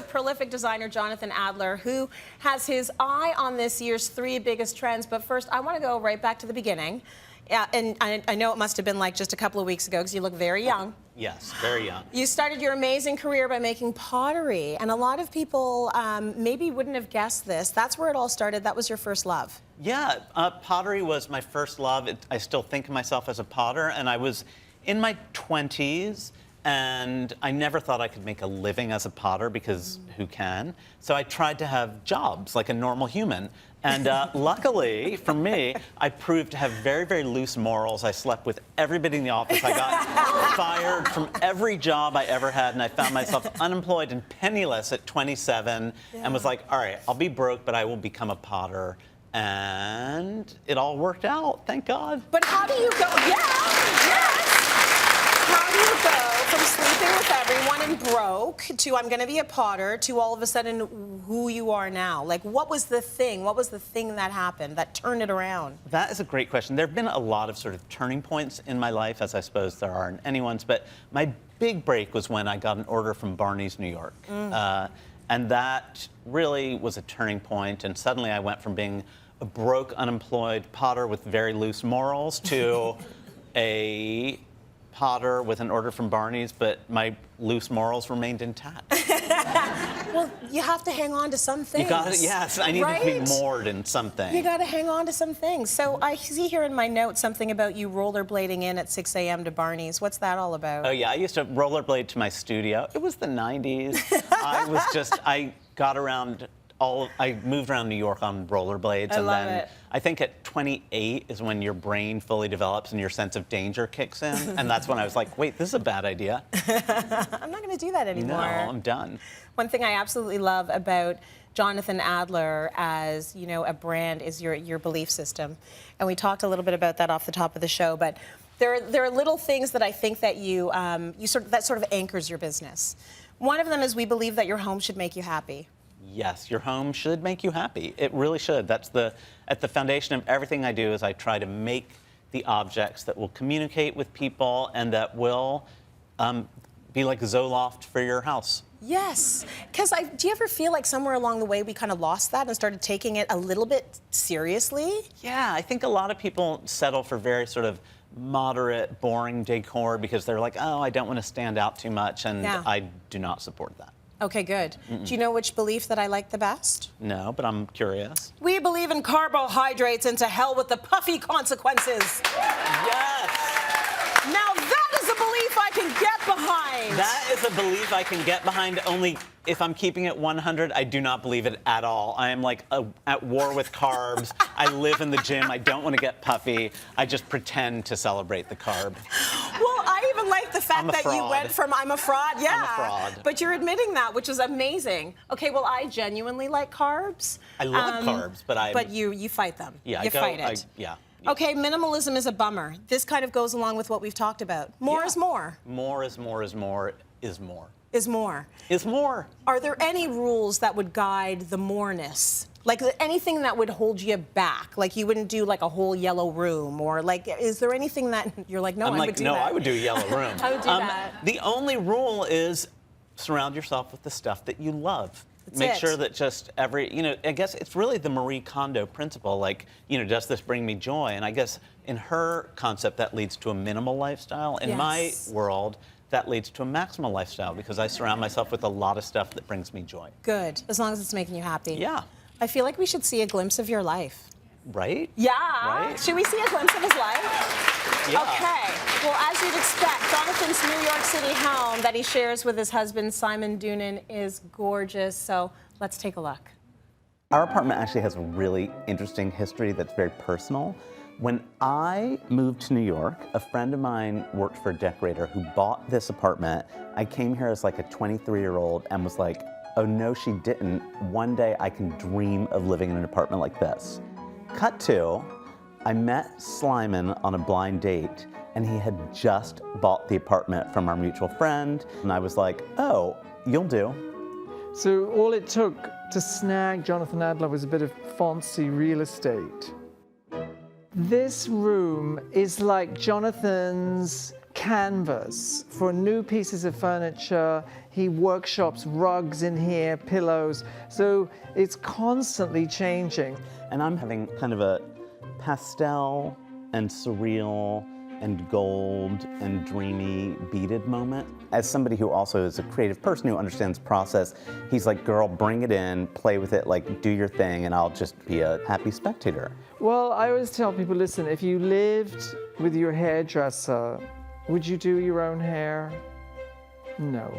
with prolific designer Jonathan Adler, who has his eye on this year's 3 biggest trends. But first, I want to go right back to the beginning. And I know it must have been like just a couple of weeks ago because you look very young. Yes, very young. You started your amazing career by making pottery, and a lot of people maybe wouldn't have guessed this. That's where it all started. That was your first love. Yeah, pottery was my first love. I still think of myself as a potter, and I was in my 20s, and I never thought I could make a living as a potter because who can? So I tried to have jobs like a normal human. And luckily for me, I proved to have very, very loose morals. I slept with everybody in the office. I got fired from every job I ever had, and I found myself unemployed and penniless at 27 and was like, all right, I'll be broke, but I will become a potter. And it all worked out, thank God. But how do you go? How do you go from sleeping with everyone and broke to I'm going to be a potter to all of a sudden who you are now? Like, what was the thing? What was the thing that happened that turned it around? That is a great question. There have been a lot of sort of turning points in my life, as I suppose there are in anyone's, but my big break was when I got an order from Barney's, New York. And that really was a turning point, and suddenly I went from being a broke, unemployed potter with very loose morals to a potter with an order from Barney's, but my loose morals remained intact. Well, you have to hang on to some things. You got it. Yes, I needed to be moored in something. You got to hang on to some things. So I see here in my notes something about you rollerblading in at 6 a.m. to Barney's. What's that all about? Oh yeah, I used to rollerblade to my studio. It was the 90s. I got around. I moved around New York on rollerblades, and then I think at 28 is when your brain fully develops and your sense of danger kicks in, and that's when I was like, wait, this is a bad idea. I'm not going to do that anymore. No, I'm done. One thing I absolutely love about Jonathan Adler as, you know, a brand is your belief system, and we talked a little bit about that off the top of the show, but there are little things that I think that that sort of anchors your business. One of them is we believe that your home should make you happy. Yes, your home should make you happy. It really should. That's at the foundation of everything I do is I try to make the objects that will communicate with people and that will be like a Zoloft for your house. Yes, because do you ever feel like somewhere along the way we kind of lost that and started taking it a little bit seriously? Yeah, I think a lot of people settle for very sort of moderate, boring decor because they're like, oh, I don't want to stand out too much, and I do not support that. Okay, good. Do you know which belief that I like the best? No, but I'm curious. We believe in carbohydrates and to hell with the puffy consequences. Yes! Now that is a belief I can get behind. That is a belief I can get behind, only if I'm keeping it 100, I do not believe it at all. I am like at war with carbs. I live in the gym. I don't want to get puffy. I just pretend to celebrate the carb. Well, I even like the fact that you went from I'm a fraud, yeah. I'm a fraud. But you're admitting that, which is amazing. Okay, well, I genuinely like carbs. I love carbs, but But you fight them. Yeah, you fight it. Yeah. Okay, minimalism is a bummer. This kind of goes along with what we've talked about. More is more. More is more is more is more. Is more. Is more. Are there any rules that would guide the moreness? Like anything that would hold you back? Like you wouldn't do like a whole yellow room, or like, is there anything that you're like, no, I would do that? I would do a yellow room. I would do that. The only rule is surround yourself with the stuff that you love. Make sure that just I guess it's really the Marie Kondo principle, like, does this bring me joy? And I guess in her concept, that leads to a minimal lifestyle. In my world, that leads to a maximal lifestyle because I surround myself with a lot of stuff that brings me joy. Good, as long as it's making you happy. Yeah. I feel like we should see a glimpse of your life. Right? Yeah. Right? Should we see a glimpse of his life? Yeah. Okay. Well, as you'd expect, Jonathan's New York City home that he shares with his husband, Simon Doonan, is gorgeous. So let's take a look. Our apartment actually has a really interesting history that's very personal. When I moved to New York, a friend of mine worked for a decorator who bought this apartment. I came here as like a 23-year-old and was like, oh no, she didn't. One day I can dream of living in an apartment like this. Cut to, I met Slyman on a blind date, and he had just bought the apartment from our mutual friend, and I was like, oh, you'll do. So all it took to snag Jonathan Adler was a bit of fancy real estate. This room is like Jonathan's canvas for new pieces of furniture. He workshops rugs in here, pillows. So it's constantly changing. And I'm having kind of a pastel and surreal and gold and dreamy beaded moment. As somebody who also is a creative person who understands process, he's like, girl, bring it in, play with it, like do your thing, and I'll just be a happy spectator. Well, I always tell people, listen, if you lived with your hairdresser, would you do your own hair? No.